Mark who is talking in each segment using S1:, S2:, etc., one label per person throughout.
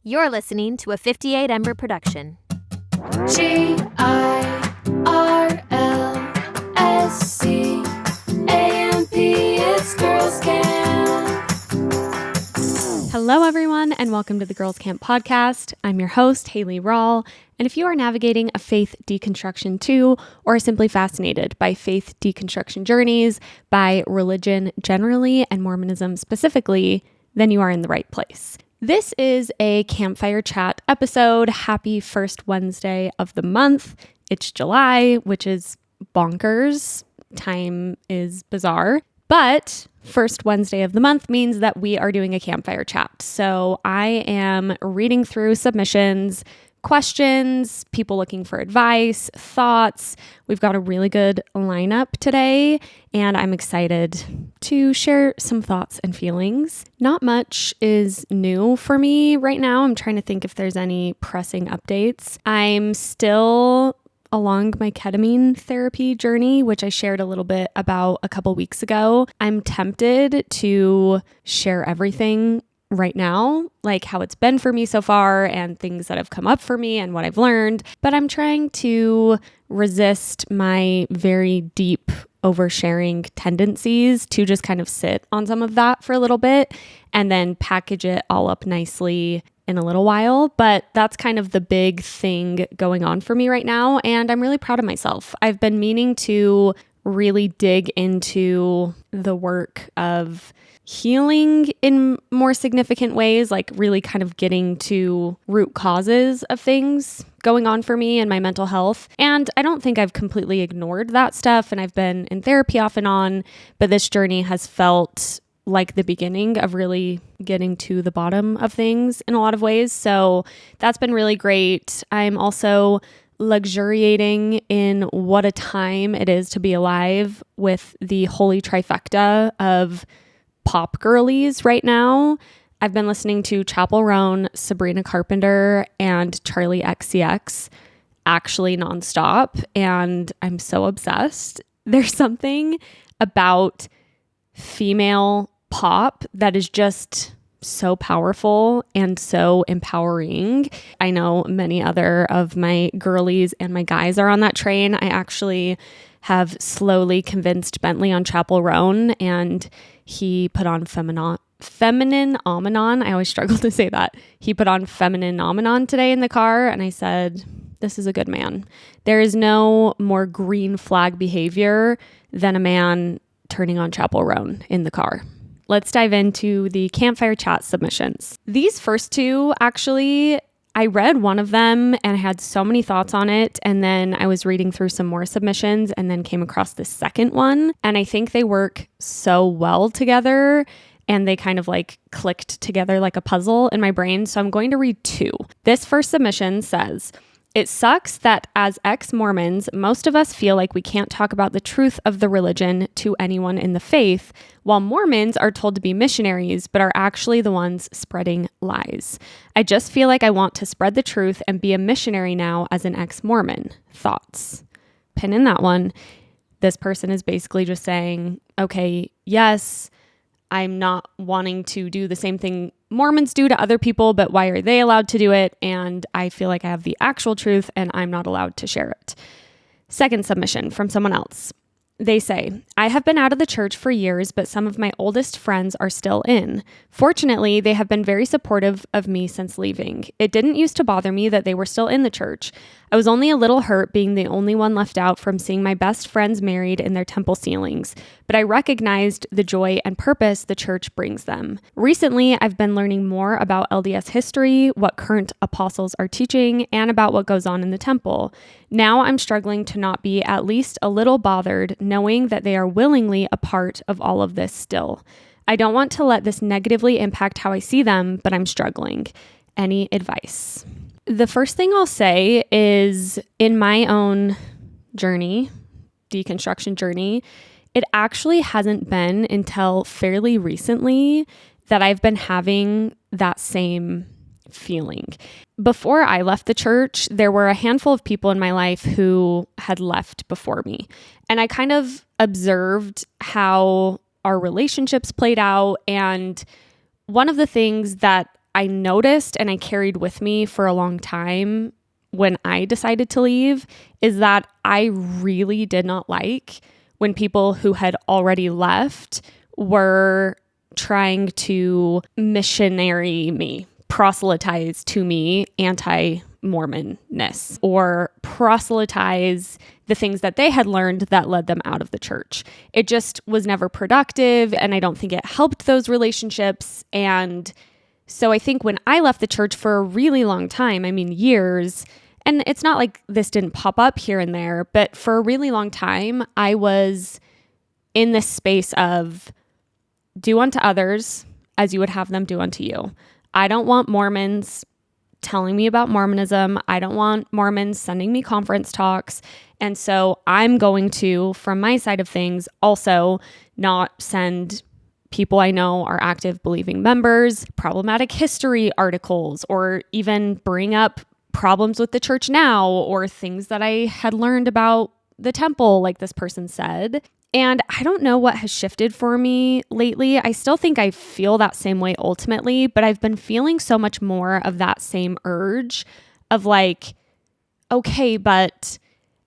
S1: You're listening to a 58 Ember production.
S2: GIRLSCAMP, it's Girls Camp.
S3: Hello, everyone, and welcome to the Girls Camp podcast. I'm your host, Haley Rawl, and if you are navigating a faith deconstruction too, or simply fascinated by faith deconstruction journeys, by religion generally and Mormonism specifically, then you are in the right place. This is a campfire chat episode. Happy first Wednesday of the month. It's July, which is bonkers. Time is bizarre. But first Wednesday of the month means that we are doing a campfire chat. So I am reading through submissions, questions, people looking for advice, thoughts. We've got a really good lineup today, and I'm excited to share some thoughts and feelings. Not much is new for me right now. I'm trying to think if there's any pressing updates. I'm still along my ketamine therapy journey, which I shared a little bit about a couple weeks ago. I'm tempted to share everything right now, like how it's been for me so far and things that have come up for me and what I've learned, but I'm trying to resist my very deep oversharing tendencies to just kind of sit on some of that for a little bit and then package it all up nicely in a little while. But that's kind of the big thing going on for me right now, and I'm really proud of myself. I've been meaning to really dig into the work of healing in more significant ways, like really kind of getting to root causes of things going on for me and my mental health. And I don't think I've completely ignored that stuff, and I've been in therapy off and on, but this journey has felt like the beginning of really getting to the bottom of things in a lot of ways. So that's been really great. I'm also luxuriating in what a time it is to be alive with the holy trifecta of pop girlies right now. I've been listening to Chappell Roan, Sabrina Carpenter, and Charlie XCX actually nonstop, and I'm so obsessed. There's something about female pop that is just so powerful and so empowering. I know many other of my girlies and my guys are on that train. I actually have slowly convinced Bentley on Chappell Roan, and he put on Feminine Omenon. I always struggle to say that. He put on Feminine Omenon today in the car, and I said, this is a good man. There is no more green flag behavior than a man turning on Chappell Roan in the car. Let's dive into the campfire chat submissions. These first two, actually, I read one of them and I had so many thoughts on it. And then I was reading through some more submissions and then came across the second one. And I think they work so well together and they kind of like clicked together like a puzzle in my brain. So I'm going to read two. This first submission says, "It sucks that as ex-Mormons, most of us feel like we can't talk about the truth of the religion to anyone in the faith, while Mormons are told to be missionaries, but are actually the ones spreading lies. I just feel like I want to spread the truth and be a missionary now as an ex-Mormon. Thoughts?" Pin in that one. This person is basically just saying, okay, yes, I'm not wanting to do the same thing Mormons do to other people, but why are they allowed to do it? And I feel like I have the actual truth and I'm not allowed to share it. Second submission from someone else. They say, "I have been out of the church for years, but some of my oldest friends are still in. Fortunately, they have been very supportive of me since leaving. It didn't used to bother me that they were still in the church. I was only a little hurt being the only one left out from seeing my best friends married in their temple ceilings, but I recognized the joy and purpose the church brings them. Recently, I've been learning more about LDS history, what current apostles are teaching, and about what goes on in the temple. Now I'm struggling to not be at least a little bothered knowing that they are willingly a part of all of this still. I don't want to let this negatively impact how I see them, but I'm struggling. Any advice?" The first thing I'll say is in my own journey, deconstruction journey, it actually hasn't been until fairly recently that I've been having that same feeling. Before I left the church, there were a handful of people in my life who had left before me. And I kind of observed how our relationships played out. And one of the things that I noticed and I carried with me for a long time when I decided to leave is that I really did not like when people who had already left were trying to missionary me, proselytize to me anti-Mormonness, or proselytize the things that they had learned that led them out of the church. It just was never productive, and I don't think it helped those relationships. And so I think when I left the church for a really long time, I mean years, and it's not like this didn't pop up here and there, but for a really long time, I was in this space of do unto others as you would have them do unto you. I don't want Mormons telling me about Mormonism. I don't want Mormons sending me conference talks. And so I'm going to, from my side of things, also not send people I know are active believing members problematic history articles, or even bring up problems with the church now or things that I had learned about the temple, like this person said. And I don't know what has shifted for me lately. I still think I feel that same way ultimately, but I've been feeling so much more of that same urge of like, okay, but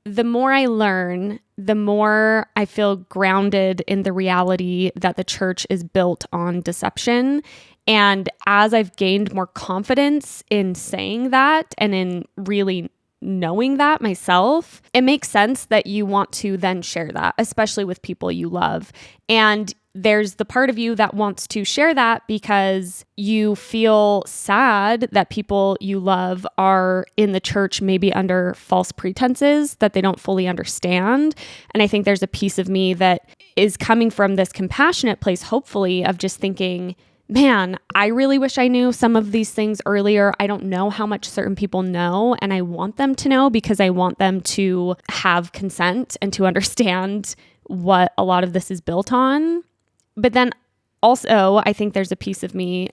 S3: the more I learn, the more I feel grounded in the reality that the church is built on deception. And as I've gained more confidence in saying that and in really knowing that myself, it makes sense that you want to then share that, especially with people you love. And there's the part of you that wants to share that because you feel sad that people you love are in the church maybe under false pretenses that they don't fully understand. And I think there's a piece of me that is coming from this compassionate place, hopefully, of just thinking, man, I really wish I knew some of these things earlier. I don't know how much certain people know, and I want them to know because I want them to have consent and to understand what a lot of this is built on. But then also, I think there's a piece of me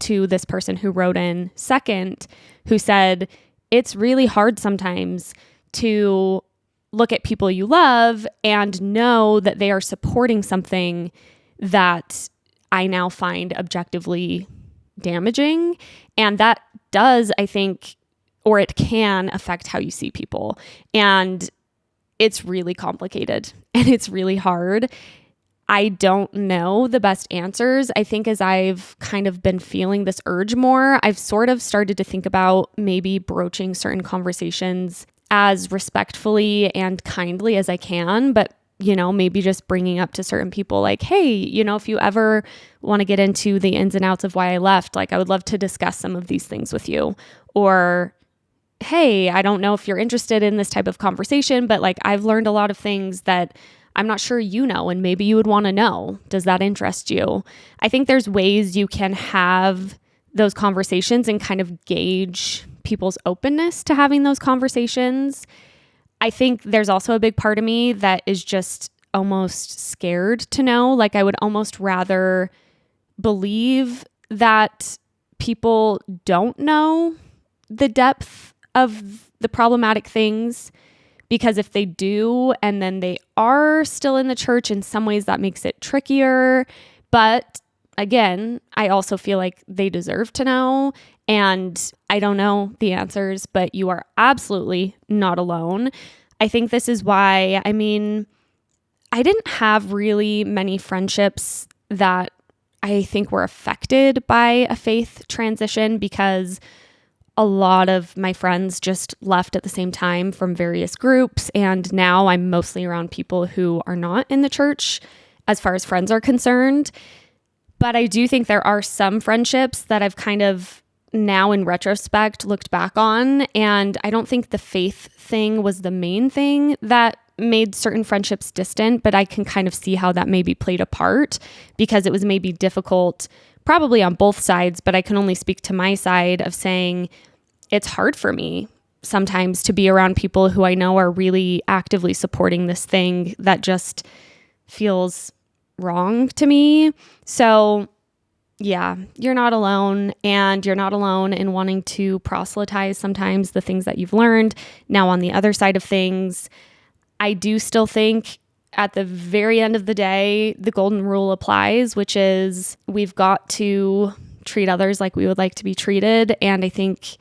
S3: to this person who wrote in second, who said, it's really hard sometimes to look at people you love and know that they are supporting something that I now find objectively damaging. And that does, I think, or it can affect how you see people. And it's really complicated and it's really hard. I don't know the best answers. I think as I've kind of been feeling this urge more, I've sort of started to think about maybe broaching certain conversations as respectfully and kindly as I can, but maybe just bringing up to certain people like, hey, if you ever want to get into the ins and outs of why I left, like I would love to discuss some of these things with you. Or, hey, I don't know if you're interested in this type of conversation, but like I've learned a lot of things that I'm not sure and maybe you would want to know. Does that interest you? I think there's ways you can have those conversations and kind of gauge people's openness to having those conversations. I think there's also a big part of me that is just almost scared to know. Like I would almost rather believe that people don't know the depth of the problematic things, because if they do and then they are still in the church, in some ways that makes it trickier. But again, I also feel like they deserve to know. And I don't know the answers, but you are absolutely not alone. I think this is why, I didn't have really many friendships that I think were affected by a faith transition, because a lot of my friends just left at the same time from various groups. And now I'm mostly around people who are not in the church as far as friends are concerned. But I do think there are some friendships that I've kind of now in retrospect looked back on. And I don't think the faith thing was the main thing that made certain friendships distant, but I can kind of see how that maybe played a part, because it was maybe difficult probably on both sides, but I can only speak to my side of saying it's hard for me sometimes to be around people who I know are really actively supporting this thing that just feels wrong to me. So yeah, you're not alone, and you're not alone in wanting to proselytize sometimes the things that you've learned. Now, on the other side of things, I do still think at the very end of the day, the golden rule applies, which is we've got to treat others like we would like to be treated. And I think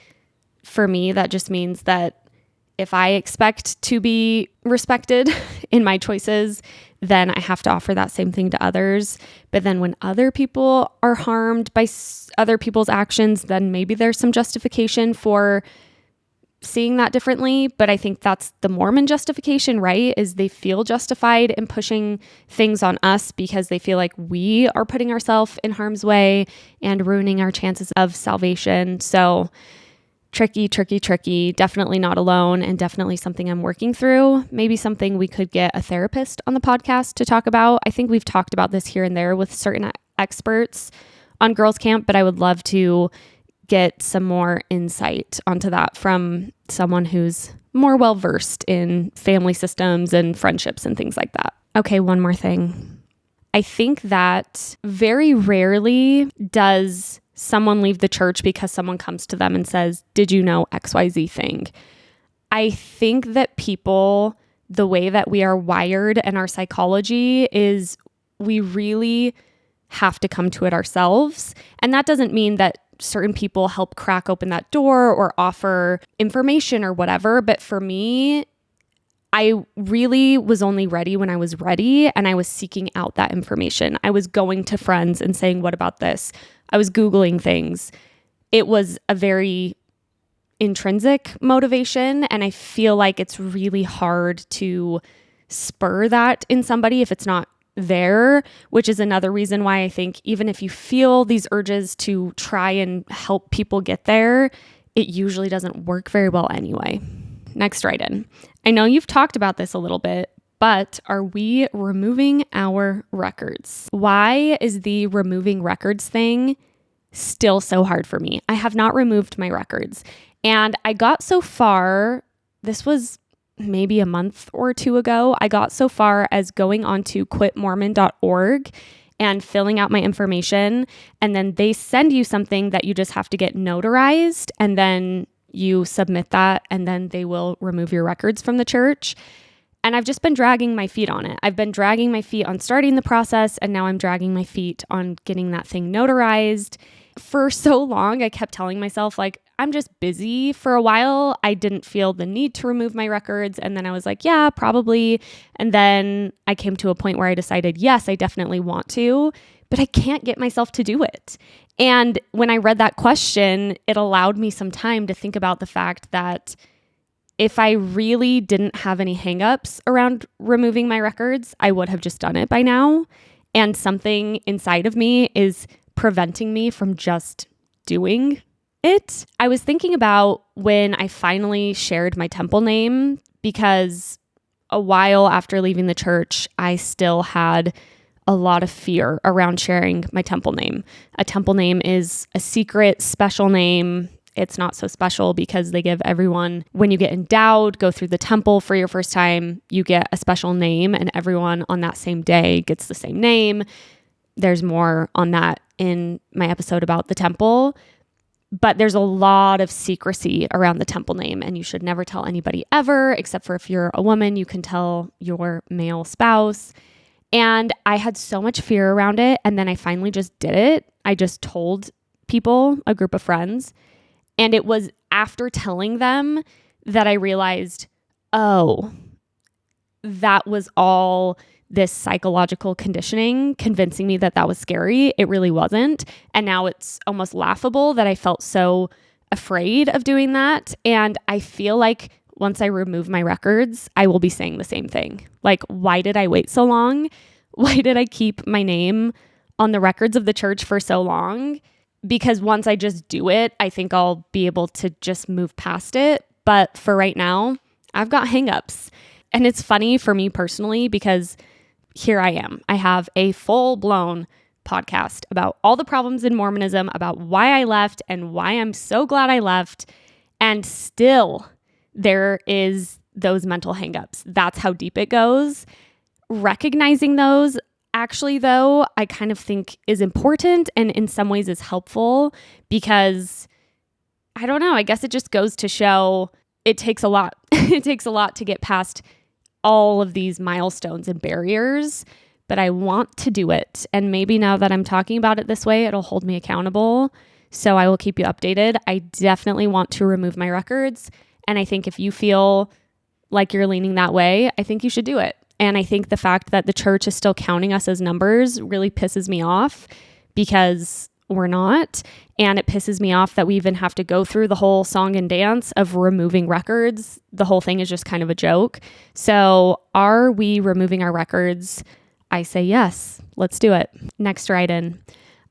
S3: for me, that just means that if I expect to be respected in my choices, then I have to offer that same thing to others. But then when other people are harmed by other people's actions, then maybe there's some justification for seeing that differently. But I think that's the Mormon justification, right? Is they feel justified in pushing things on us because they feel like we are putting ourselves in harm's way and ruining our chances of salvation. So tricky. Definitely not alone, and definitely something I'm working through. Maybe something we could get a therapist on the podcast to talk about. I think we've talked about this here and there with certain experts on Girls Camp, but I would love to get some more insight onto that from someone who's more well-versed in family systems and friendships and things like that. Okay, one more thing. I think that very rarely does someone leave the church because someone comes to them and says, "Did you know XYZ thing?" I think that people, the way that we are wired and our psychology is we really have to come to it ourselves. And that doesn't mean that certain people help crack open that door or offer information or whatever. But for me, I really was only ready when I was ready, and I was seeking out that information. I was going to friends and saying, "What about this?" I was Googling things. It was a very intrinsic motivation, and I feel like it's really hard to spur that in somebody if it's not there, which is another reason why I think even if you feel these urges to try and help people get there, it usually doesn't work very well anyway. Next write-in. I know you've talked about this a little bit, but are we removing our records? Why is the removing records thing still so hard for me? I have not removed my records. And I got so far, this was maybe a month or two ago, I got so far as going on to quitmormon.org and filling out my information. And then they send you something that you just have to get notarized, and then you submit that, and then they will remove your records from the church. And I've just been dragging my feet on it. I've been dragging my feet on starting the process, and now I'm dragging my feet on getting that thing notarized. For so long, I kept telling myself, like, I'm just busy. For a while, I didn't feel the need to remove my records. And then I was like, yeah, probably. And then I came to a point where I decided, yes, I definitely want to, but I can't get myself to do it. And when I read that question, it allowed me some time to think about the fact that if I really didn't have any hangups around removing my records, I would have just done it by now. And something inside of me is preventing me from just doing it. I was thinking about when I finally shared my temple name, because a while after leaving the church, I still had a lot of fear around sharing my temple name. A temple name is a secret, special name. It's not so special because they give everyone, when you get endowed, go through the temple for your first time, you get a special name, and everyone on that same day gets the same name. There's more on that in my episode about the temple, but there's a lot of secrecy around the temple name, and you should never tell anybody ever, except for if you're a woman, you can tell your male spouse. And I had so much fear around it, and then I finally just did it. I just told people, a group of friends, and it was after telling them that I realized, oh, that was all this psychological conditioning convincing me that that was scary. It really wasn't. And now it's almost laughable that I felt so afraid of doing that. And I feel like once I remove my records, I will be saying the same thing. Like, why did I wait so long? Why did I keep my name on the records of the church for so long? Because once I just do it, I think I'll be able to just move past it. But for right now, I've got hangups. And it's funny for me personally because here I am. I have a full-blown podcast about all the problems in Mormonism, about why I left and why I'm so glad I left. And still, there is those mental hangups. That's how deep it goes. Recognizing those, actually, though, I kind of think is important and in some ways is helpful because, I don't know, I guess it just goes to show it takes a lot. It takes a lot to get past all of these milestones and barriers. but I want to do it. And maybe now that I'm talking about it this way, it'll hold me accountable. So I will keep you updated. I definitely want to remove my records. And I think if you feel like you're leaning that way, I think you should do it. And I think the fact that the church is still counting us as numbers really pisses me off, because we're not. And it pisses me off that we even have to go through the whole song and dance of removing records. The whole thing is just kind of a joke. So are we removing our records? I say yes, let's do it. Next write-in.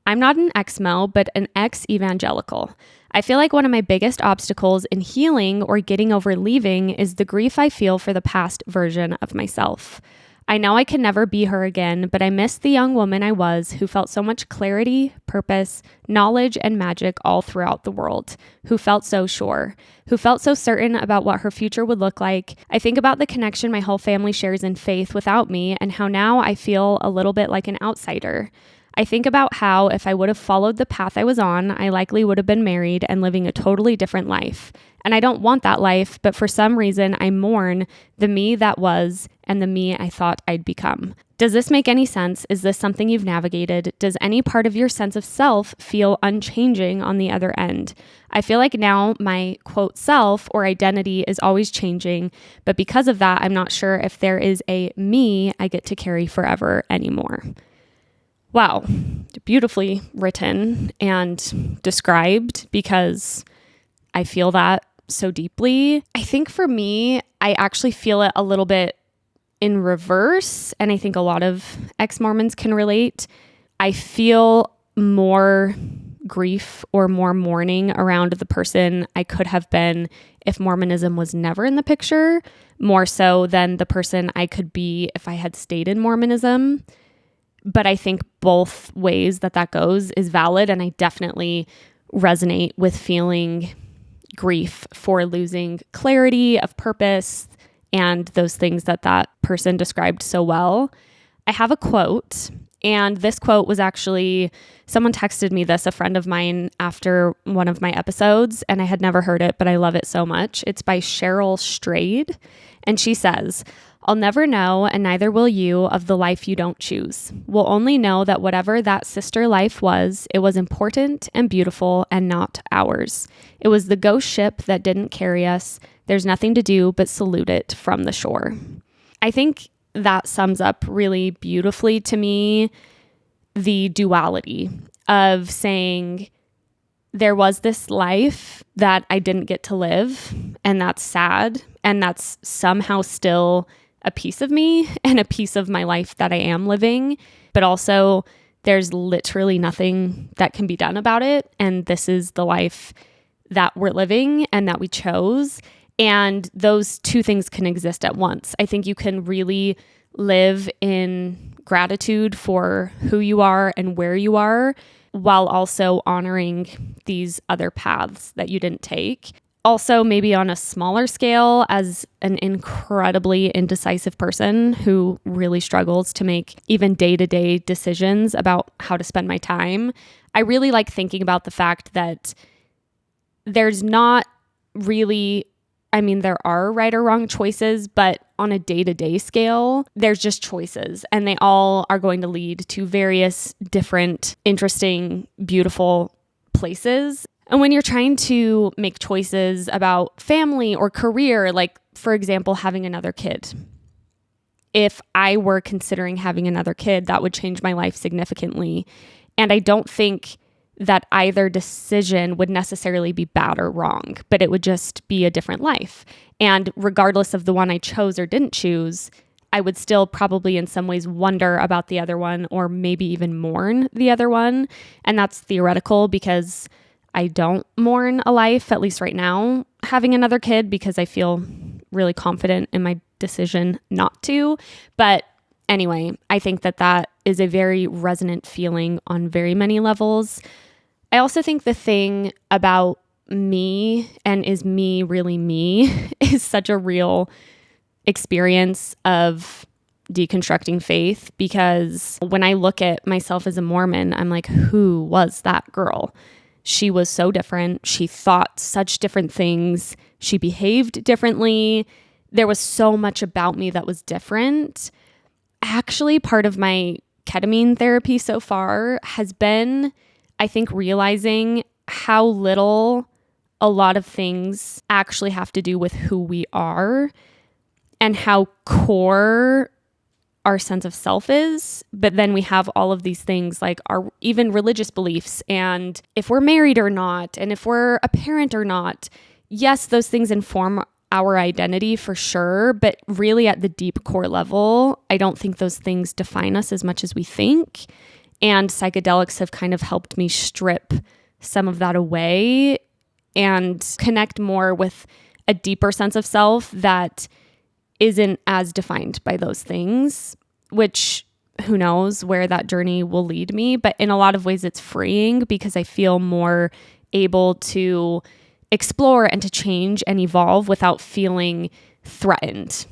S3: I'm not an ex-Mo, but an ex-evangelical. I feel like one of my biggest obstacles in healing or getting over leaving is the grief I feel for the past version of myself. I know I can never be her again, but I miss the young woman I was who felt so much clarity, purpose, knowledge, and magic all throughout the world, who felt so sure, who felt so certain about what her future would look like. I think about the connection my whole family shares in faith without me, and how now I feel a little bit like an outsider. I think about how if I would have followed the path I was on, I likely would have been married and living a totally different life. And I don't want that life, but for some reason I mourn the me that was and the me I thought I'd become. Does this make any sense? Is this something you've navigated? Does any part of your sense of self feel unchanging on the other end? I feel like now my quote self or identity is always changing, but because of that, I'm not sure if there is a me I get to carry forever anymore. Wow, beautifully written and described, because I feel that so deeply. I think for me, I actually feel it a little bit in reverse, and I think a lot of ex-Mormons can relate. I feel more grief or more mourning around the person I could have been if Mormonism was never in the picture, more so than the person I could be if I had stayed in Mormonism. But I think both ways that goes is valid, and I definitely resonate with feeling grief for losing clarity of purpose and those things that person described so well. I have a quote, and this quote was actually, someone texted me this, a friend of mine, after one of my episodes, and I had never heard it, but I love it so much. It's by Cheryl Strayed, and she says, "I'll never know, and neither will you, of the life you don't choose. We'll only know that whatever that sister life was, it was important and beautiful and not ours. It was the ghost ship that didn't carry us. There's nothing to do but salute it from the shore." I think that sums up really beautifully to me the duality of saying there was this life that I didn't get to live, and that's sad, and that's somehow still a piece of me and a piece of my life that I am living, but also there's literally nothing that can be done about it. And this is the life that we're living and that we chose. And those two things can exist at once. I think you can really live in gratitude for who you are and where you are, while also honoring these other paths that you didn't take. Also, maybe on a smaller scale, as an incredibly indecisive person who really struggles to make even day-to-day decisions about how to spend my time, I really like thinking about the fact that there's not really, there are right or wrong choices, but on a day-to-day scale, there's just choices, and they all are going to lead to various different, interesting, beautiful places. And when you're trying to make choices about family or career, like, for example, having another kid, if I were considering having another kid, that would change my life significantly. And I don't think that either decision would necessarily be bad or wrong, but it would just be a different life. And regardless of the one I chose or didn't choose, I would still probably in some ways wonder about the other one, or maybe even mourn the other one. And that's theoretical, because I don't mourn a life, at least right now, having another kid, because I feel really confident in my decision not to. But anyway, I think that is a very resonant feeling on very many levels. I also think the thing about me, and is me really me, is such a real experience of deconstructing faith, because when I look at myself as a Mormon, I'm like, who was that girl? She was so different. She thought such different things. She behaved differently. There was so much about me that was different. actually part of my ketamine therapy so far has been, I think, realizing how little a lot of things actually have to do with who we are and how core our sense of self is. But then we have all of these things like our even religious beliefs and if we're married or not, and if we're a parent or not. Yes, those things inform our identity for sure, but really at the deep core level, I don't think those things define us as much as we think. And psychedelics have kind of helped me strip some of that away and connect more with a deeper sense of self that isn't as defined by those things, which who knows where that journey will lead me. But in a lot of ways, it's freeing because I feel more able to explore and to change and evolve without feeling threatened.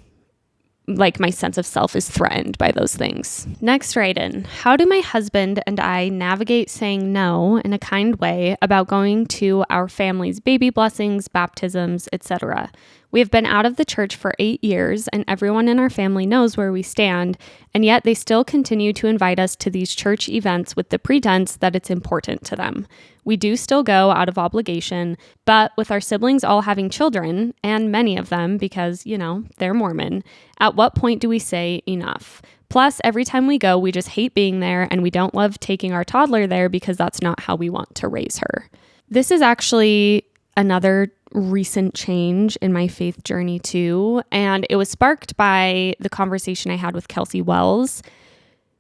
S3: Like my sense of self is threatened by those things. Next write-in. How do my husband and I navigate saying no in a kind way about going to our family's baby blessings, baptisms, etc.? We have been out of the church for 8 years and everyone in our family knows where we stand, and yet they still continue to invite us to these church events with the pretense that it's important to them. We do still go out of obligation, but with our siblings all having children, and many of them because, they're Mormon, at what point do we say enough? Plus, every time we go, we just hate being there and we don't love taking our toddler there because that's not how we want to raise her. This is actually another recent change in my faith journey too, and it was sparked by the conversation I had with Kelsey Wells,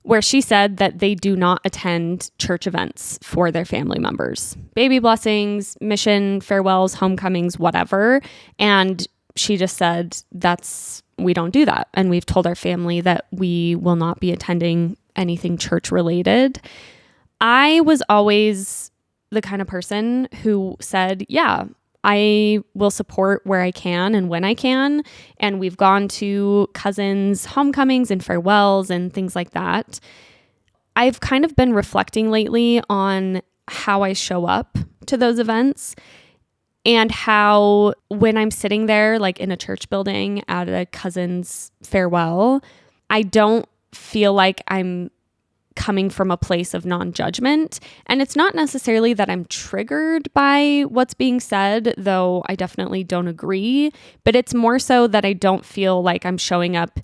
S3: where she said that they do not attend church events for their family members. Baby blessings, mission, farewells, homecomings, whatever. And she just said, we don't do that. And we've told our family that we will not be attending anything church related. I was always the kind of person who said, yeah, I will support where I can and when I can. And we've gone to cousins' homecomings and farewells and things like that. I've kind of been reflecting lately on how I show up to those events and how when I'm sitting there, like in a church building at a cousin's farewell, I don't feel like I'm coming from a place of non-judgment. And it's not necessarily that I'm triggered by what's being said, though I definitely don't agree, but it's more so that I don't feel like I'm showing up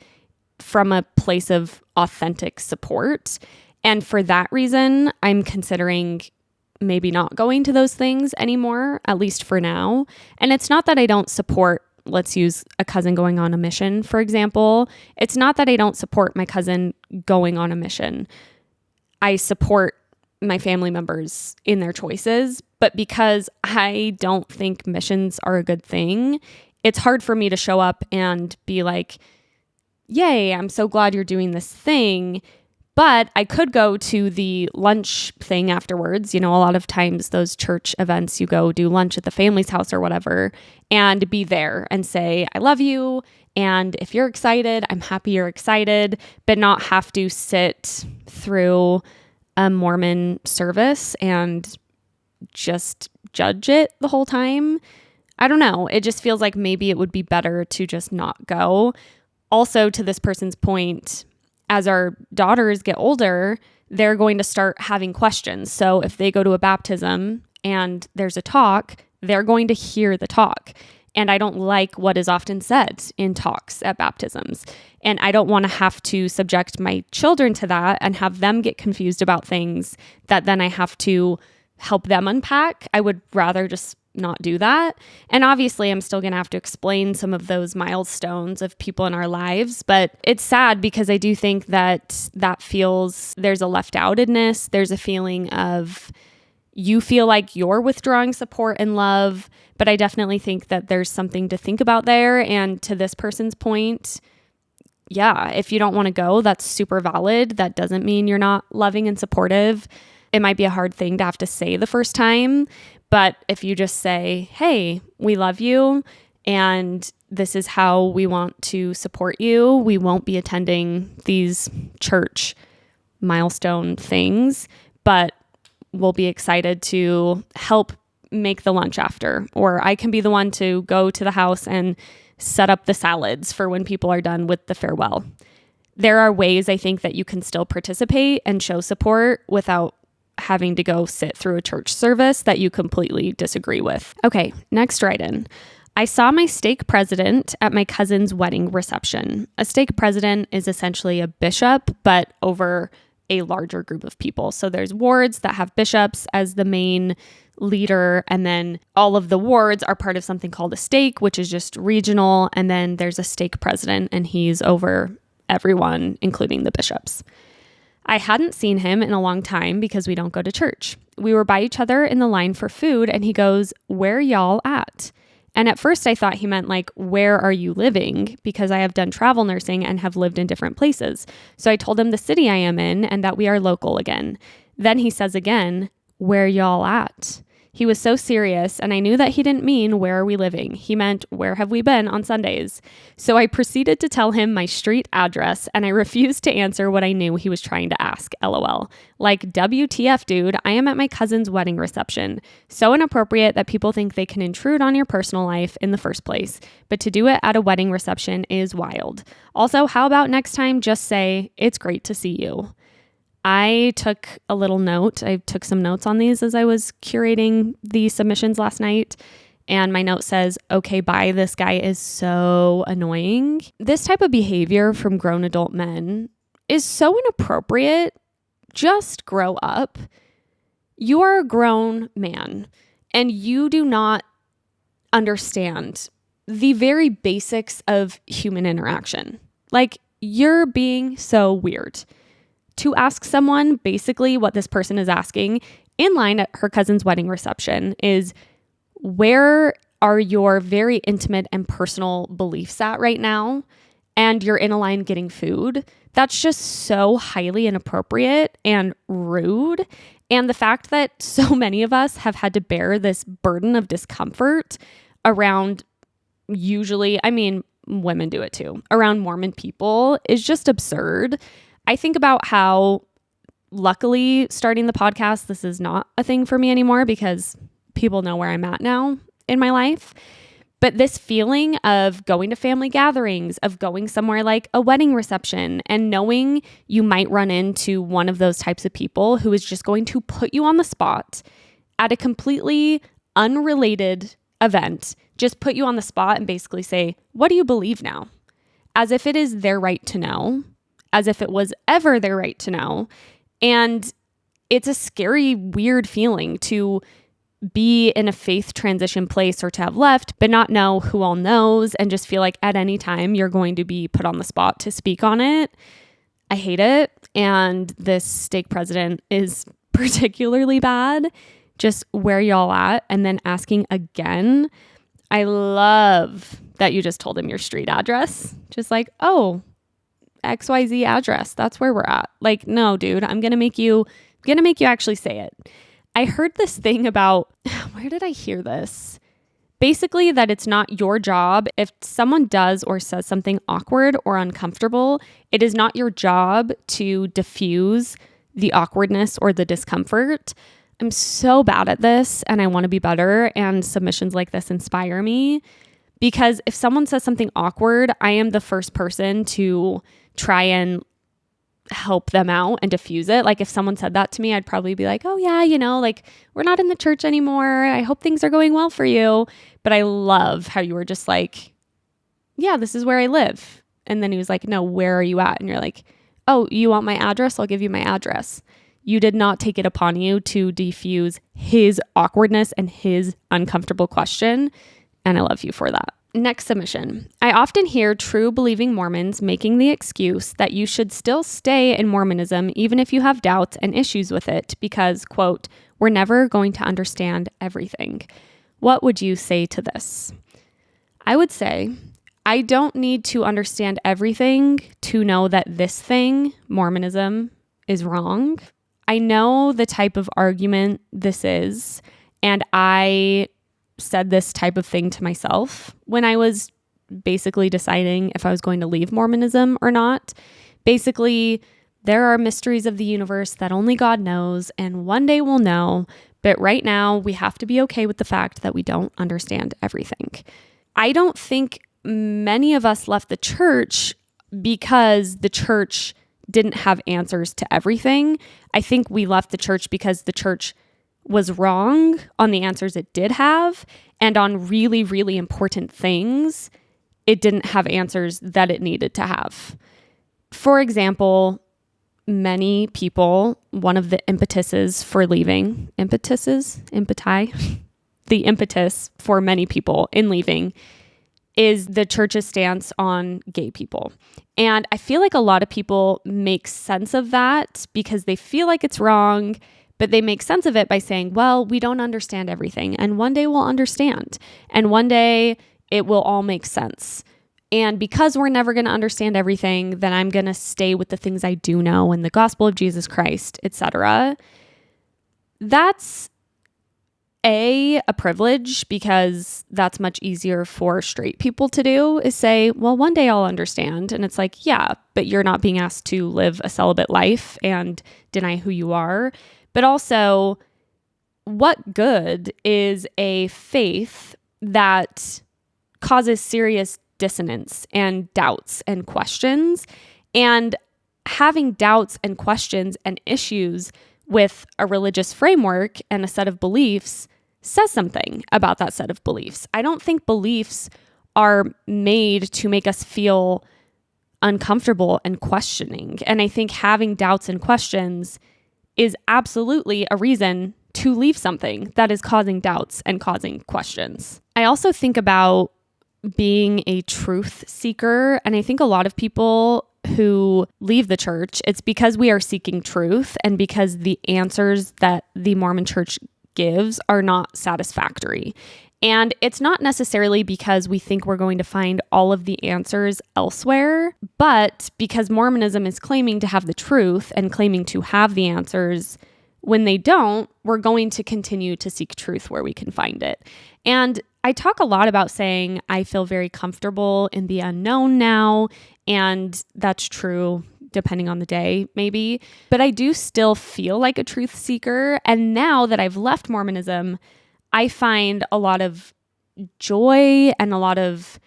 S3: from a place of authentic support. And for that reason, I'm considering maybe not going to those things anymore, at least for now. And it's not that I don't support, let's use a cousin going on a mission, for example. It's not that I don't support my cousin going on a mission. I support my family members in their choices, but because I don't think missions are a good thing, it's hard for me to show up and be like, yay, I'm so glad you're doing this thing. But I could go to the lunch thing afterwards. A lot of times those church events, you go do lunch at the family's house or whatever, and be there and say, I love you. And if you're excited, I'm happy you're excited, but not have to sit through a Mormon service and just judge it the whole time. I don't know. It just feels like maybe it would be better to just not go. Also, to this person's point, as our daughters get older, they're going to start having questions. So if they go to a baptism and there's a talk, they're going to hear the talk. And I don't like what is often said in talks at baptisms. And I don't want to have to subject my children to that and have them get confused about things that then I have to help them unpack. I would rather just not do that. And obviously, I'm still going to have to explain some of those milestones of people in our lives. But it's sad because I do think that feels there's a left outedness. There's a feeling of you feel like you're withdrawing support and love. But I definitely think that there's something to think about there. And to this person's point, yeah, if you don't want to go, that's super valid. That doesn't mean you're not loving and supportive. It might be a hard thing to have to say the first time. But if you just say, hey, we love you and this is how we want to support you, we won't be attending these church milestone things, but we'll be excited to help make the lunch after. Or I can be the one to go to the house and set up the salads for when people are done with the farewell. there are ways I think that you can still participate and show support without having to go sit through a church service that you completely disagree with. Okay, next write-in. I saw my stake president at my cousin's wedding reception. A stake president is essentially a bishop, but over a larger group of people. So there's wards that have bishops as the main leader, and then all of the wards are part of something called a stake, which is just regional, and then there's a stake president, and he's over everyone, including the bishops. I hadn't seen him in a long time because we don't go to church. We were by each other in the line for food, and he goes, "Where y'all at?" And at first I thought he meant like, "Where are you living?" Because I have done travel nursing and have lived in different places. So I told him the city I am in and that we are local again. Then he says again, "Where y'all at?" He was so serious, and I knew that he didn't mean, "Where are we living?" He meant, "Where have we been on Sundays?" So I proceeded to tell him my street address, and I refused to answer what I knew he was trying to ask, LOL. Like, WTF, dude, I am at my cousin's wedding reception. So inappropriate that people think they can intrude on your personal life in the first place, but to do it at a wedding reception is wild. Also, how about next time just say, "It's great to see you." I took a little note. I took some notes on these as I was curating the submissions last night. And my note says, "Okay, bye. This guy is so annoying." This type of behavior from grown adult men is so inappropriate. Just grow up. You are a grown man and you do not understand the very basics of human interaction. Like, you're being so weird. To ask someone basically what this person is asking in line at her cousin's wedding reception is, "Where are your very intimate and personal beliefs at right now?" And you're in a line getting food. That's just so highly inappropriate and rude. And the fact that so many of us have had to bear this burden of discomfort around, usually, I mean, women do it too, around Mormon people is just absurd. I think about how, luckily, starting the podcast, this is not a thing for me anymore because people know where I'm at now in my life. But this feeling of going to family gatherings, of going somewhere like a wedding reception, and knowing you might run into one of those types of people who is just going to put you on the spot at a completely unrelated event, just put you on the spot and basically say, "What do you believe now?" As if it is their right to know. As if it was ever their right to know. And it's a scary, weird feeling to be in a faith transition place or to have left, but not know who all knows and just feel like at any time you're going to be put on the spot to speak on it. I hate it. And this stake president is particularly bad. Just "Where y'all at?" and then asking again. I love that you just told him your street address. Just like, "Oh, XYZ address. That's where we're at." Like, no, dude, I'm going to make you actually say it. I heard this thing about, where did I hear this? Basically that it's not your job. If someone does or says something awkward or uncomfortable, it is not your job to diffuse the awkwardness or the discomfort. I'm so bad at this and I want to be better, and submissions like this inspire me. Because if someone says something awkward, I am the first person to try and help them out and diffuse it. Like, if someone said that to me, I'd probably be like, "Oh yeah, like, we're not in the church anymore. I hope things are going well for you." But I love how you were just like, "Yeah, this is where I live." And then he was like, "No, where are you at?" And you're like, "Oh, you want my address? I'll give you my address." You did not take it upon you to diffuse his awkwardness and his uncomfortable question. And I love you for that. Next submission. I often hear true believing Mormons making the excuse that you should still stay in Mormonism even if you have doubts and issues with it because, quote, "We're never going to understand everything." What would you say to this? I would say, I don't need to understand everything to know that this thing, Mormonism, is wrong. I know the type of argument this is, and I said this type of thing to myself when I was basically deciding if I was going to leave Mormonism or not. Basically, there are mysteries of the universe that only God knows, and one day we'll know, but right now we have to be okay with the fact that we don't understand everything. I don't think many of us left the church because the church didn't have answers to everything. I think we left the church because the church was wrong on the answers it did have, and on really, really important things, it didn't have answers that it needed to have. For example, many people, one of the impetuses for leaving, the impetus for many people in leaving is the church's stance on gay people. And I feel like a lot of people make sense of that because they feel like it's wrong, but they make sense of it by saying, well, we don't understand everything, and one day we'll understand, and one day it will all make sense. And because we're never going to understand everything, then I'm going to stay with the things I do know and the gospel of Jesus Christ, etc. That's a privilege, because that's much easier for straight people to do, is say, well, one day I'll understand. And it's like, yeah, but you're not being asked to live a celibate life and deny who you are. But also, what good is a faith that causes serious dissonance and doubts and questions? And having doubts and questions and issues with a religious framework and a set of beliefs says something about that set of beliefs. I don't think beliefs are made to make us feel uncomfortable and questioning. And I think having doubts and questions is absolutely a reason to leave something that is causing doubts and causing questions. I also think about being a truth seeker. And I think a lot of people who leave the church, it's because we are seeking truth and because the answers that the Mormon church gives are not satisfactory. And it's not necessarily because we think we're going to find all of the answers elsewhere, but because Mormonism is claiming to have the truth and claiming to have the answers. When they don't, we're going to continue to seek truth where we can find it. And I talk a lot about saying I feel very comfortable in the unknown now, and that's true depending on the day, maybe. But I do still feel like a truth seeker. And now that I've left Mormonism, I find a lot of joy and a lot of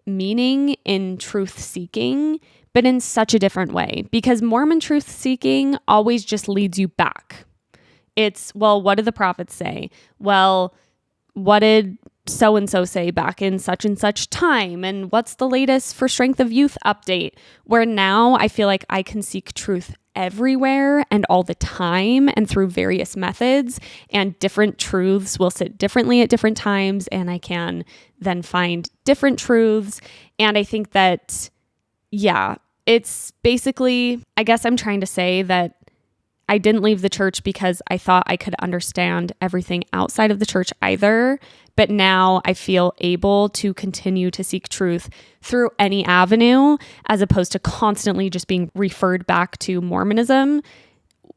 S3: meaning in truth seeking, but in such a different way. Because Mormon truth seeking always just leads you back. It's, well, what did the prophets say? Well, what did so-and-so say back in such and such time? And what's the latest for Strength of Youth update? Where now I feel like I can seek truth everywhere and all the time and through various methods, and different truths will sit differently at different times, and I can then find different truths. And I think that, yeah, it's basically, I guess I'm trying to say that I didn't leave the church because I thought I could understand everything outside of the church either. But now I feel able to continue to seek truth through any avenue, as opposed to constantly just being referred back to Mormonism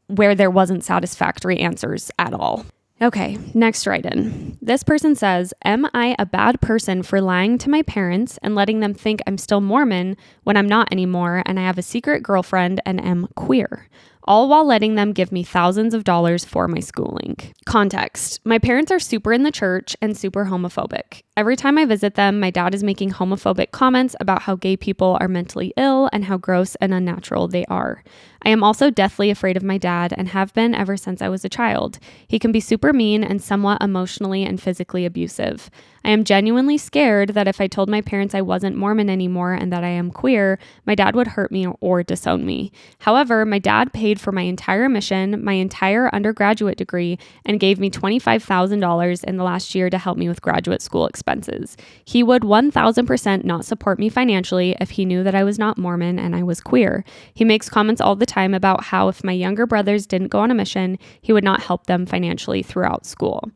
S3: where there wasn't satisfactory answers at all. Okay, next write-in. This person says, am I a bad person for lying to my parents and letting them think I'm still Mormon when I'm not anymore, and I have a secret girlfriend and am queer? All while letting them give me thousands of dollars for my schooling. Context. My parents are super in the church and super homophobic. Every time I visit them, my dad is making homophobic comments about how gay people are mentally ill and how gross and unnatural they are. I am also deathly afraid of my dad and have been ever since I was a child. He can be super mean and somewhat emotionally and physically abusive. I am genuinely scared that if I told my parents I wasn't Mormon anymore and that I am queer, my dad would hurt me or disown me. However, my dad paid for my entire mission, my entire undergraduate degree, and gave me $25,000 in the last year to help me with graduate school expenses. He would 1,000% not support me financially if he knew that I was not Mormon and I was queer. He makes comments all the time about how if my younger brothers didn't go on a mission, he would not help them financially throughout school.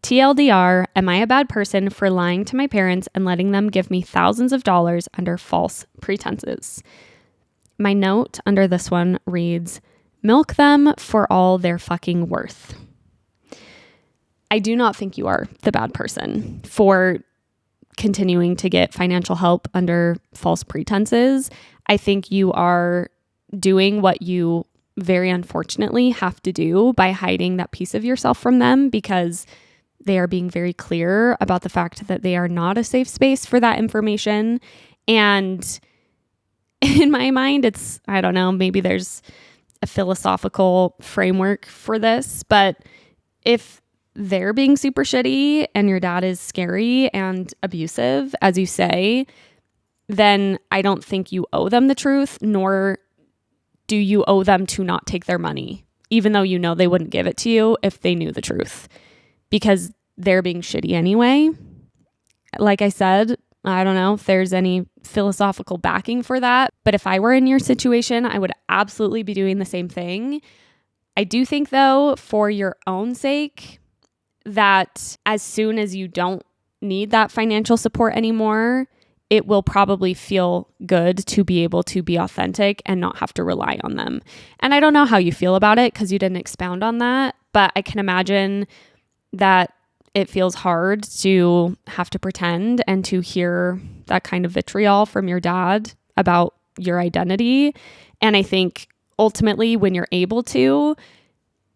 S3: TLDR, am I a bad person for lying to my parents and letting them give me thousands of dollars under false pretenses? My note under this one reads, milk them for all they're fucking worth. I do not think you are the bad person for continuing to get financial help under false pretenses. I think you are doing what you very unfortunately have to do by hiding that piece of yourself from them, because they are being very clear about the fact that they are not a safe space for that information. And in my mind, I don't know, maybe there's a philosophical framework for this, but if they're being super shitty and your dad is scary and abusive, as you say, then I don't think you owe them the truth, nor do you owe them to not take their money, even though you know they wouldn't give it to you if they knew the truth, because they're being shitty anyway. Like I said, I don't know if there's any philosophical backing for that, but if I were in your situation, I would absolutely be doing the same thing. I do think, though, for your own sake, that as soon as you don't need that financial support anymore, it will probably feel good to be able to be authentic and not have to rely on them. And I don't know how you feel about it because you didn't expound on that, but I can imagine that it feels hard to have to pretend and to hear that kind of vitriol from your dad about your identity. And I think ultimately when you're able to,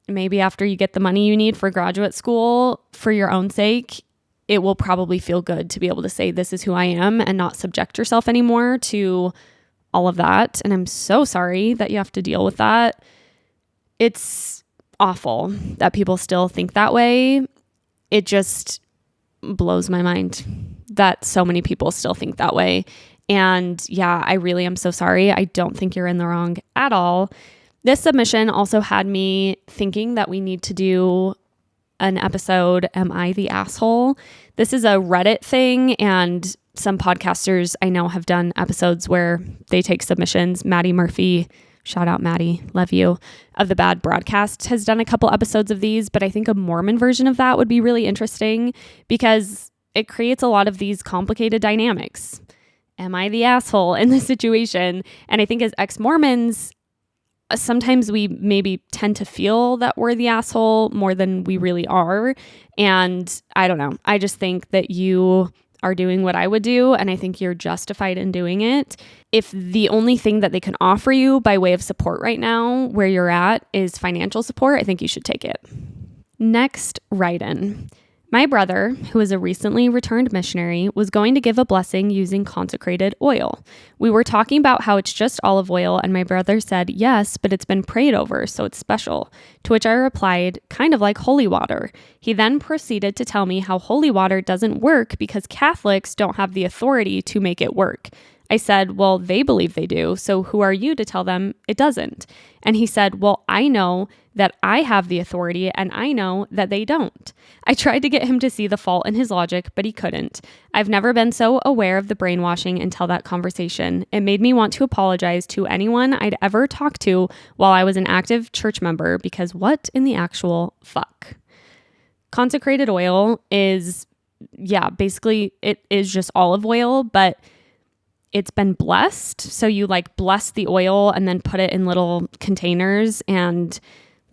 S3: maybe after you get the money you need for graduate school, for your own sake, it will probably feel good to be able to say, this is who I am, and not subject yourself anymore to all of that. And I'm so sorry that you have to deal with that. It's awful that people still think that way. It just blows my mind that so many people still think that way. And yeah, I really am so sorry. I don't think you're in the wrong at all. This submission also had me thinking that we need to do an episode, Am I the Asshole? This is a Reddit thing, and some podcasters I know have done episodes where they take submissions. Maddie Murphy, shout out Maddie, love you, of the Bad Broadcast has done a couple episodes of these, but I think a Mormon version of that would be really interesting because it creates a lot of these complicated dynamics. Am I the asshole in this situation? And I think as ex-Mormons, sometimes we maybe tend to feel that we're the asshole more than we really are. And I don't know. I just think that you are doing what I would do, and I think you're justified in doing it. If the only thing that they can offer you by way of support right now where you're at is financial support, I think you should take it. Next, write-in. My brother, who is a recently returned missionary, was going to give a blessing using consecrated oil. We were talking about how it's just olive oil, and my brother said, yes, but it's been prayed over, so it's special. To which I replied, kind of like holy water. He then proceeded to tell me how holy water doesn't work because Catholics don't have the authority to make it work. I said, well, they believe they do, so who are you to tell them it doesn't? And he said, well, I know that I have the authority and I know that they don't. I tried to get him to see the fault in his logic, but he couldn't. I've never been so aware of the brainwashing until that conversation. It made me want to apologize to anyone I'd ever talked to while I was an active church member because what in the actual fuck? Consecrated oil is, basically it is just olive oil, but it's been blessed. So you bless the oil and then put it in little containers. And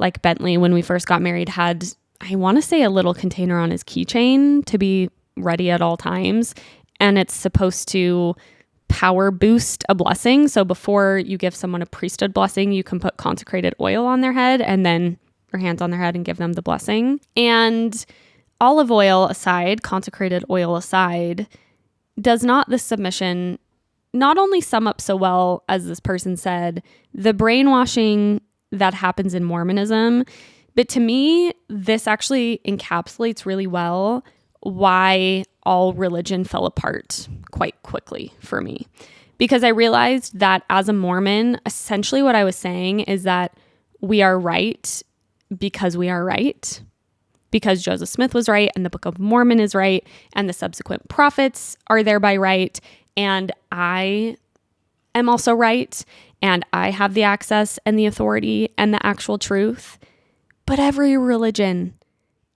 S3: like Bentley, when we first got married, had, I want to say, a little container on his keychain to be ready at all times. And it's supposed to power boost a blessing. So before you give someone a priesthood blessing, you can put consecrated oil on their head and then your hands on their head and give them the blessing. And olive oil aside, consecrated oil aside, does not this submission not only sum up so well, as this person said, the brainwashing that happens in Mormonism, but to me, this actually encapsulates really well why all religion fell apart quite quickly for me. Because I realized that as a Mormon, essentially what I was saying is that we are right because we are right. Because Joseph Smith was right, and the Book of Mormon is right, and the subsequent prophets are thereby right, and I am also right, and I have the access and the authority and the actual truth. But every religion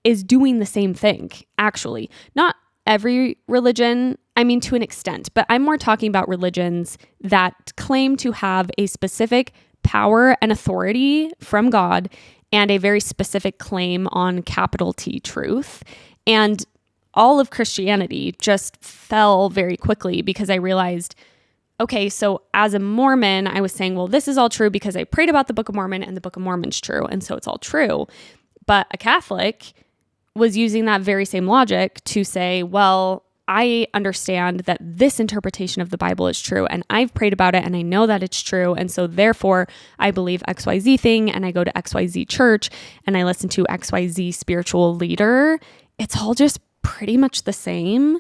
S3: is doing the same thing, actually. Not every religion, I mean to an extent, but I'm more talking about religions that claim to have a specific power and authority from God and a very specific claim on capital T truth. And all of Christianity just fell very quickly because I realized, okay, so as a Mormon, I was saying, well, this is all true because I prayed about the Book of Mormon and the Book of Mormon's true, and so it's all true. But a Catholic was using that very same logic to say, well, I understand that this interpretation of the Bible is true, and I've prayed about it, and I know that it's true, and so therefore I believe XYZ thing, and I go to XYZ church, and I listen to XYZ spiritual leader. It's all just pretty much the same.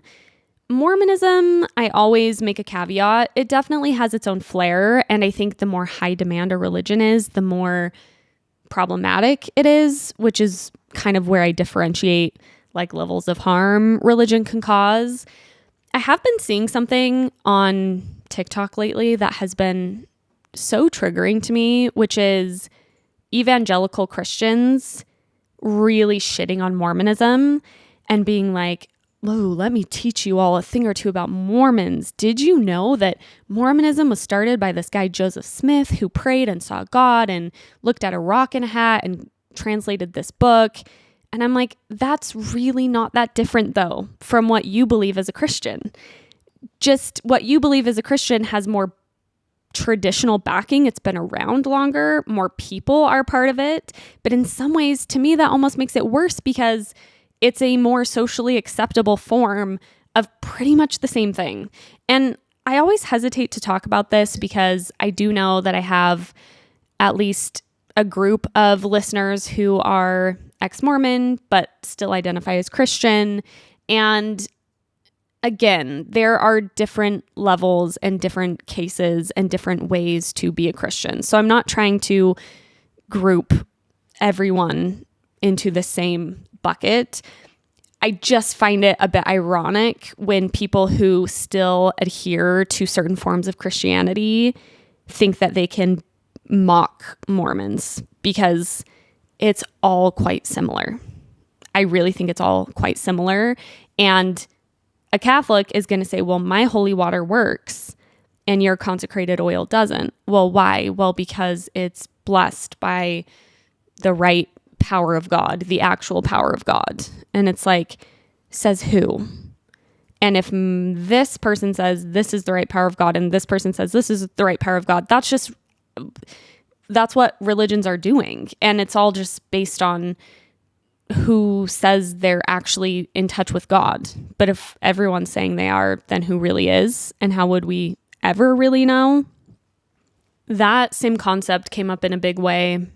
S3: Mormonism, I always make a caveat. It definitely has its own flair, and I think the more high demand a religion is, the more problematic it is, which is kind of where I differentiate like levels of harm religion can cause. I have been seeing something on TikTok lately that has been so triggering to me, which is evangelical Christians really shitting on Mormonism and being like, "Oh, let me teach you all a thing or two about Mormons. Did you know that Mormonism was started by this guy, Joseph Smith, who prayed and saw God and looked at a rock in a hat and translated this book?" And I'm like, that's really not that different, though, from what you believe as a Christian. Just what you believe as a Christian has more traditional backing. It's been around longer. More people are part of it. But in some ways, to me, that almost makes it worse because it's a more socially acceptable form of pretty much the same thing. And I always hesitate to talk about this because I do know that I have at least a group of listeners who are ex-Mormon, but still identify as Christian. And again, there are different levels and different cases and different ways to be a Christian. So I'm not trying to group everyone into the same bucket. I just find it a bit ironic when people who still adhere to certain forms of Christianity think that they can mock Mormons because it's all quite similar. I really think it's all quite similar. And a Catholic is going to say, well, my holy water works and your consecrated oil doesn't. Well, why? Well, because it's blessed by the right power of God, the actual power of God. And it's like, says who? And if this person says this is the right power of God and this person says this is the right power of God, that's what religions are doing. And it's all just based on who says they're actually in touch with God. But if everyone's saying they are, then who really is? And how would we ever really know? That same concept came up in a big way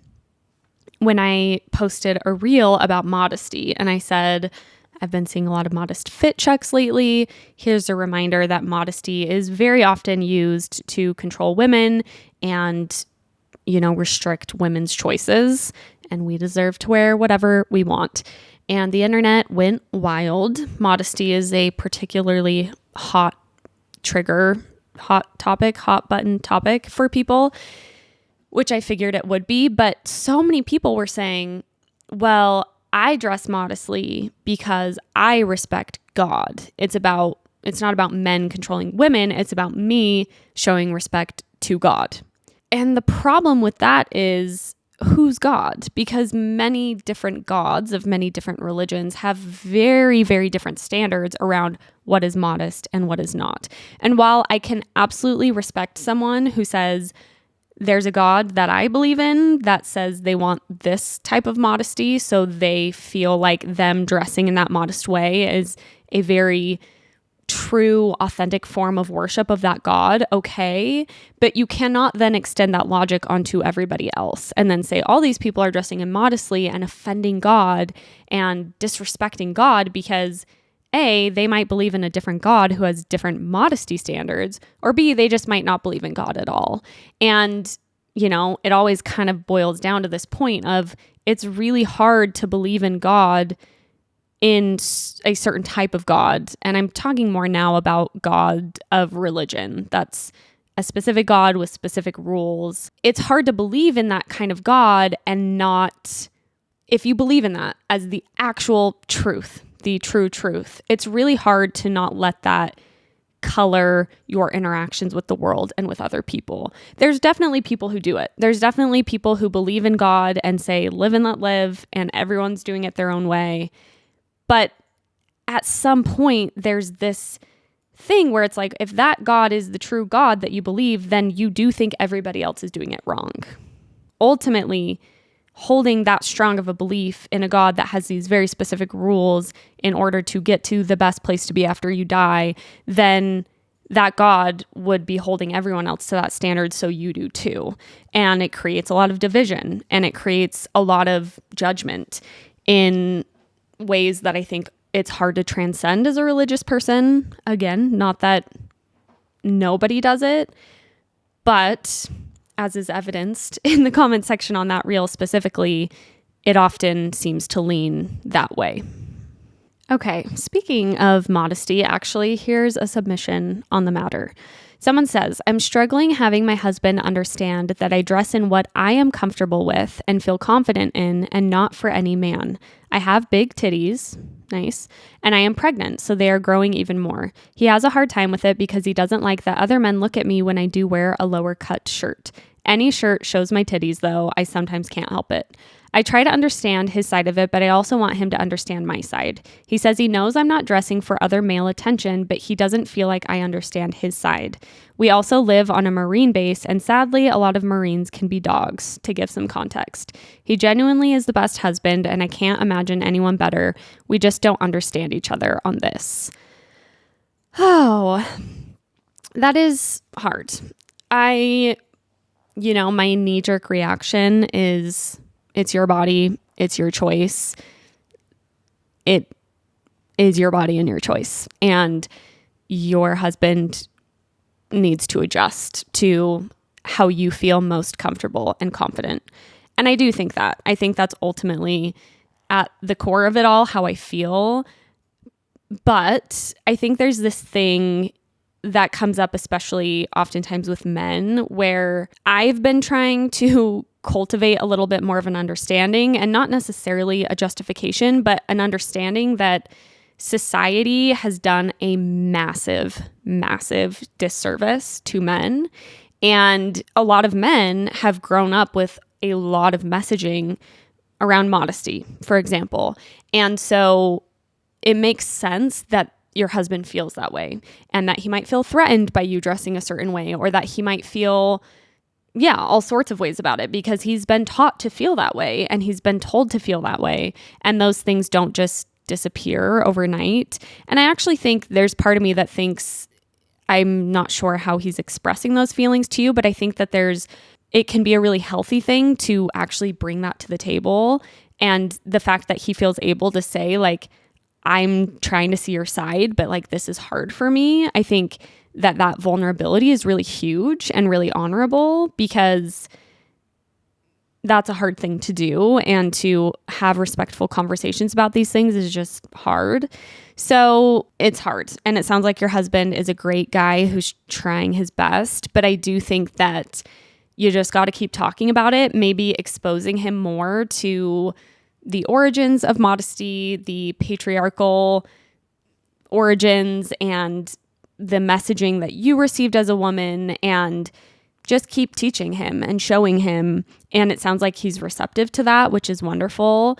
S3: when I posted a reel about modesty. And I said, I've been seeing a lot of modest fit checks lately. Here's a reminder that modesty is very often used to control women and restrict women's choices, and we deserve to wear whatever we want. And the internet went wild. Modesty is a particularly hot button topic for people, which I figured it would be. But so many people were saying, well, I dress modestly because I respect God. It's not about men controlling women. It's about me showing respect to God. And the problem with that is, who's God? Because many different gods of many different religions have very, very different standards around what is modest and what is not. And while I can absolutely respect someone who says, there's a God that I believe in that says they want this type of modesty, so they feel like them dressing in that modest way is a very true, authentic form of worship of that God, okay, but you cannot then extend that logic onto everybody else and then say all these people are dressing immodestly and offending God and disrespecting God because A, they might believe in a different God who has different modesty standards, or B, they just might not believe in God at all. And, it always kind of boils down to this point of it's really hard to believe in God in a certain type of God. And I'm talking more now about God of religion. That's a specific God with specific rules. It's hard to believe in that kind of God and not, if you believe in that as the actual truth, the true truth, it's really hard to not let that color your interactions with the world and with other people. There's definitely people who do it. There's definitely people who believe in God and say, live and let live, and everyone's doing it their own way. But at some point, there's this thing where it's like, if that God is the true God that you believe, then you do think everybody else is doing it wrong. Ultimately, holding that strong of a belief in a God that has these very specific rules in order to get to the best place to be after you die, then that God would be holding everyone else to that standard, so you do too. And it creates a lot of division, and it creates a lot of judgment in ways that I think it's hard to transcend as a religious person. Again, not that nobody does it, but as is evidenced in the comment section on that reel specifically, it often seems to lean that way. Okay, speaking of modesty, actually, here's a submission on the matter. Someone says, I'm struggling having my husband understand that I dress in what I am comfortable with and feel confident in and not for any man. I have big titties, nice, and I am pregnant, so they are growing even more. He has a hard time with it because he doesn't like that other men look at me when I do wear a lower cut shirt. Any shirt shows my titties, though. I sometimes can't help it. I try to understand his side of it, but I also want him to understand my side. He says he knows I'm not dressing for other male attention, but he doesn't feel like I understand his side. We also live on a Marine base, and sadly, a lot of Marines can be dogs, to give some context. He genuinely is the best husband, and I can't imagine anyone better. We just don't understand each other on this. Oh, that is hard. My knee-jerk reaction is, it's your body, it's your choice. It is your body and your choice. And your husband needs to adjust to how you feel most comfortable and confident. And I do think that. I think that's ultimately at the core of it all, how I feel. But I think there's this thing that comes up, especially oftentimes with men, where I've been trying to cultivate a little bit more of an understanding, and not necessarily a justification, but an understanding that society has done a massive, massive disservice to men. And a lot of men have grown up with a lot of messaging around modesty, for example. And so it makes sense that your husband feels that way, and that he might feel threatened by you dressing a certain way, or that he might feel, all sorts of ways about it, because he's been taught to feel that way, and he's been told to feel that way. And those things don't just disappear overnight. And I actually think there's part of me that thinks, I'm not sure how he's expressing those feelings to you, but I think that it can be a really healthy thing to actually bring that to the table. And the fact that he feels able to say, like, I'm trying to see your side, but like, this is hard for me. I think that vulnerability is really huge and really honorable, because that's a hard thing to do, and to have respectful conversations about these things is just hard. So it's hard. And it sounds like your husband is a great guy who's trying his best, but I do think that you just got to keep talking about it, maybe exposing him more to the origins of modesty, the patriarchal origins, and the messaging that you received as a woman, and just keep teaching him and showing him. And it sounds like he's receptive to that, which is wonderful.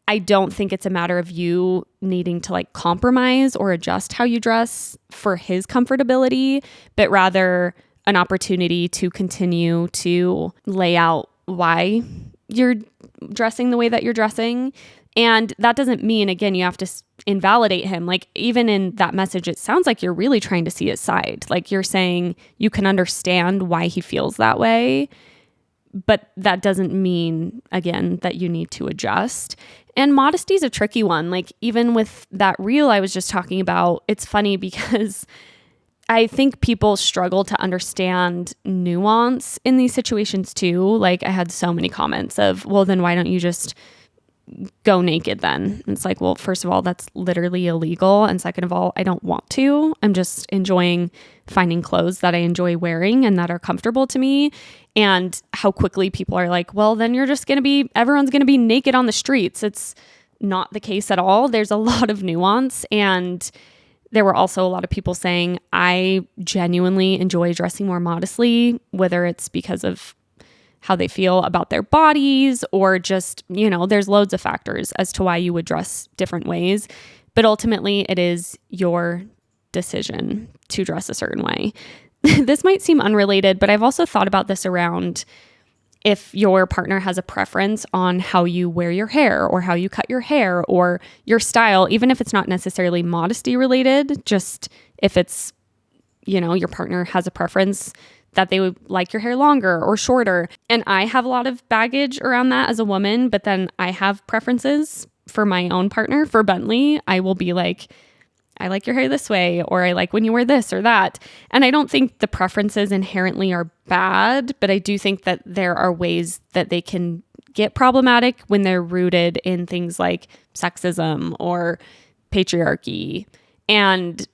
S3: I don't think it's a matter of you needing to like compromise or adjust how you dress for his comfortability, but rather an opportunity to continue to lay out why you're dressing the way that you're dressing. And that doesn't mean, again, you have to invalidate him. Like, even in that message, it sounds like you're really trying to see his side. Like, you're saying you can understand why he feels that way, but that doesn't mean, again, that you need to adjust. And modesty is a tricky one. Like, even with that reel I was just talking about, it's funny because I think people struggle to understand nuance in these situations too. Like, I had so many comments of, well, then why don't you just go naked then? And it's like, well, first of all, that's literally illegal. And second of all, I don't want to. I'm just enjoying finding clothes that I enjoy wearing and that are comfortable to me. And how quickly people are like, well, then everyone's going to be naked on the streets. It's not the case at all. There's a lot of nuance. And there were also a lot of people saying, I genuinely enjoy dressing more modestly, whether it's because of how they feel about their bodies, or just, there's loads of factors as to why you would dress different ways. But ultimately, it is your decision to dress a certain way. This might seem unrelated, but I've also thought about this around if your partner has a preference on how you wear your hair or how you cut your hair or your style, even if it's not necessarily modesty related, just if it's, your partner has a preference that they would like your hair longer or shorter. And I have a lot of baggage around that as a woman, but then I have preferences for my own partner. For Bentley, I will be like, I like your hair this way, or I like when you wear this or that. And I don't think the preferences inherently are bad, but I do think that there are ways that they can get problematic when they're rooted in things like sexism or patriarchy. And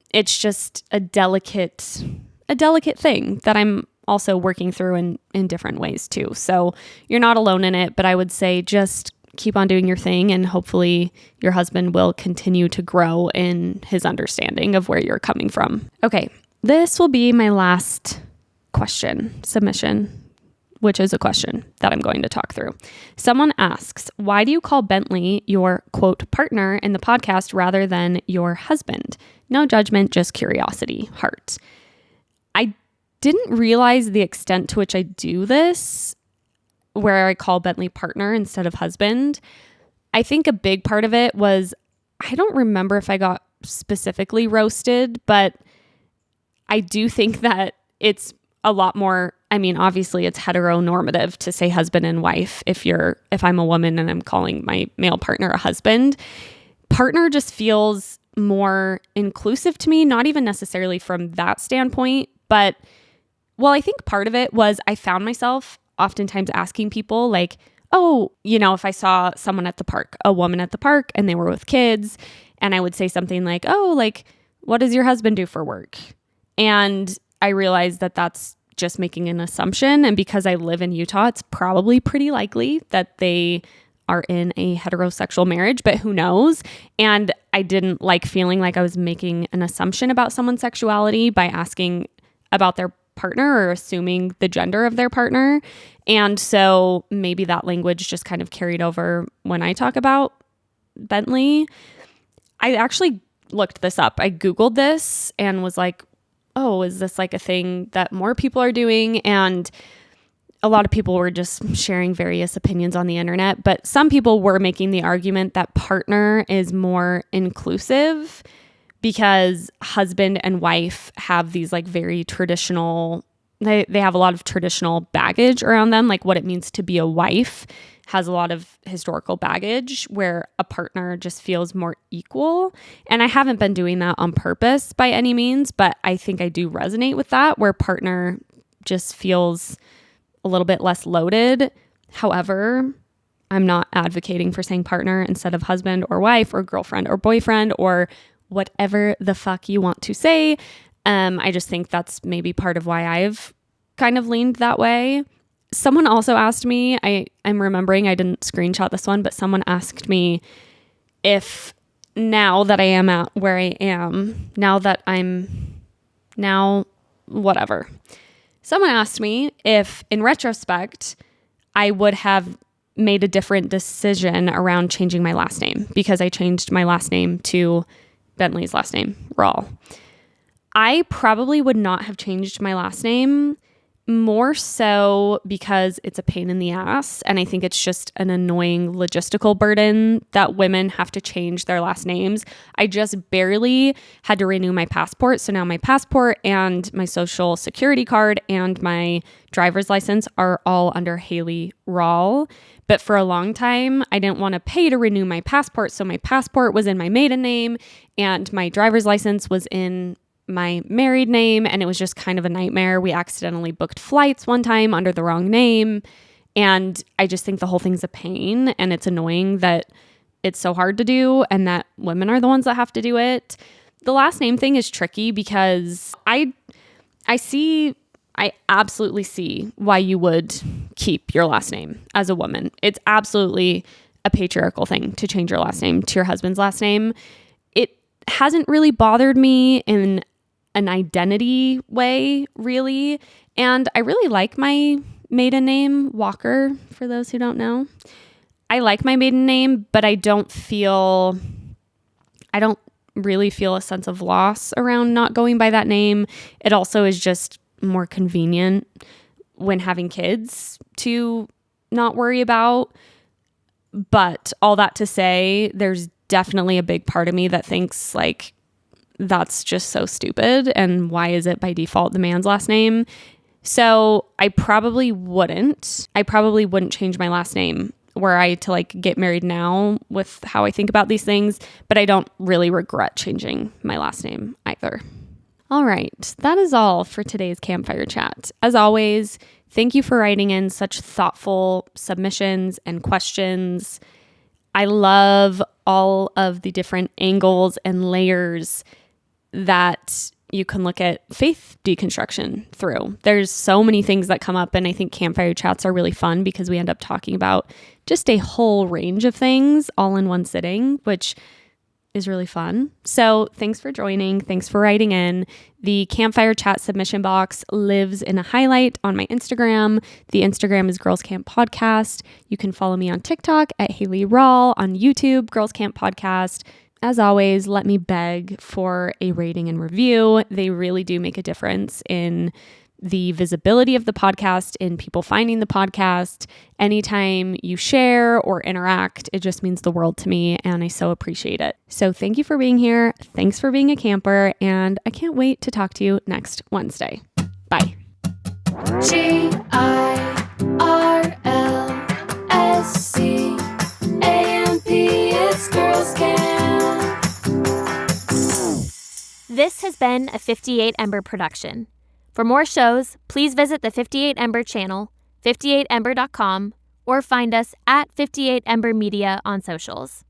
S3: it's just a delicate thing that I'm also working through in different ways too. So you're not alone in it, but I would say just keep on doing your thing, and hopefully your husband will continue to grow in his understanding of where you're coming from. Okay, this will be my last submission, which is a question that I'm going to talk through. Someone asks, why do you call Bentley your quote partner in the podcast rather than your husband? No judgment, just curiosity, heart. I didn't realize the extent to which I do this, where I call Bentley partner instead of husband. I think a big part of it was, I don't remember if I got specifically roasted, but I do think that it's a lot more, obviously it's heteronormative to say husband and wife if I'm a woman and I'm calling my male partner a husband. Partner just feels more inclusive to me, not even necessarily from that standpoint, but I think part of it was I found myself oftentimes asking people like, oh, if I saw someone at the park, a woman at the park, and they were with kids, and I would say something like, oh, like, what does your husband do for work? And I realized that that's just making an assumption. And because I live in Utah, it's probably pretty likely that they are in a heterosexual marriage, but who knows? And I didn't like feeling like I was making an assumption about someone's sexuality by asking about their partner or assuming the gender of their partner. And so maybe that language just kind of carried over when I talk about Bentley. I actually looked this up. I Googled this and was like, oh, is this like a thing that more people are doing? And a lot of people were just sharing various opinions on the internet, but some people were making the argument that partner is more inclusive because husband and wife have these like very traditional, they have a lot of traditional baggage around them. Like what it means to be a wife has a lot of historical baggage, where a partner just feels more equal. And I haven't been doing that on purpose by any means, but I think I do resonate with that, where partner just feels a little bit less loaded. However, I'm not advocating for saying partner instead of husband or wife or girlfriend or boyfriend or whatever the fuck you want to say. I just think that's maybe part of why I've kind of leaned that way. Someone also asked me, I'm remembering, I didn't screenshot this one, but someone asked me if now that I am at where I am, whatever. Someone asked me if in retrospect, I would have made a different decision around changing my last name, because I changed my last name to Bentley's last name, Rawl. I probably would not have changed my last name, more so because it's a pain in the ass. And I think it's just an annoying logistical burden that women have to change their last names. I just barely had to renew my passport. So now my passport and my social security card and my driver's license are all under Haley Rawl. But for a long time, I didn't want to pay to renew my passport. So my passport was in my maiden name and my driver's license was in my married name, and it was just kind of a nightmare. We accidentally booked flights one time under the wrong name, and I just think the whole thing's a pain, and it's annoying that it's so hard to do and that women are the ones that have to do it. The last name thing is tricky because I absolutely see why you would keep your last name as a woman. It's absolutely a patriarchal thing to change your last name to your husband's last name. It hasn't really bothered me in an identity way, really. And I really like my maiden name, Walker, for those who don't know. I like my maiden name, but I don't really feel a sense of loss around not going by that name. It also is just more convenient when having kids to not worry about. But all that to say, there's definitely a big part of me that thinks like that's just so stupid. And why is it by default the man's last name? So I probably wouldn't change my last name were I to like get married now with how I think about these things, but I don't really regret changing my last name either. All right, that is all for today's campfire chat. As always, thank you for writing in such thoughtful submissions and questions. I love all of the different angles and layers that you can look at faith deconstruction through. There's so many things that come up, and I think campfire chats are really fun because we end up talking about just a whole range of things all in one sitting, which is really fun. So thanks for joining. Thanks for writing in. The campfire chat submission box lives in a highlight on my Instagram. The Instagram is Girls Camp Podcast. You can follow me on TikTok at Haley Rawl, on YouTube, Girls Camp Podcast. As always, let me beg for a rating and review. They really do make a difference in the visibility of the podcast, in people finding the podcast. Anytime you share or interact, it just means the world to me, and I so appreciate it. So thank you for being here. Thanks for being a camper, and I can't wait to talk to you next Wednesday. Bye.
S2: GIRLSCAMP, it's Girls Camp.
S1: This has been a 58 Ember production. For more shows, please visit the 58 Ember channel, 58ember.com, or find us at 58 Ember Media on socials.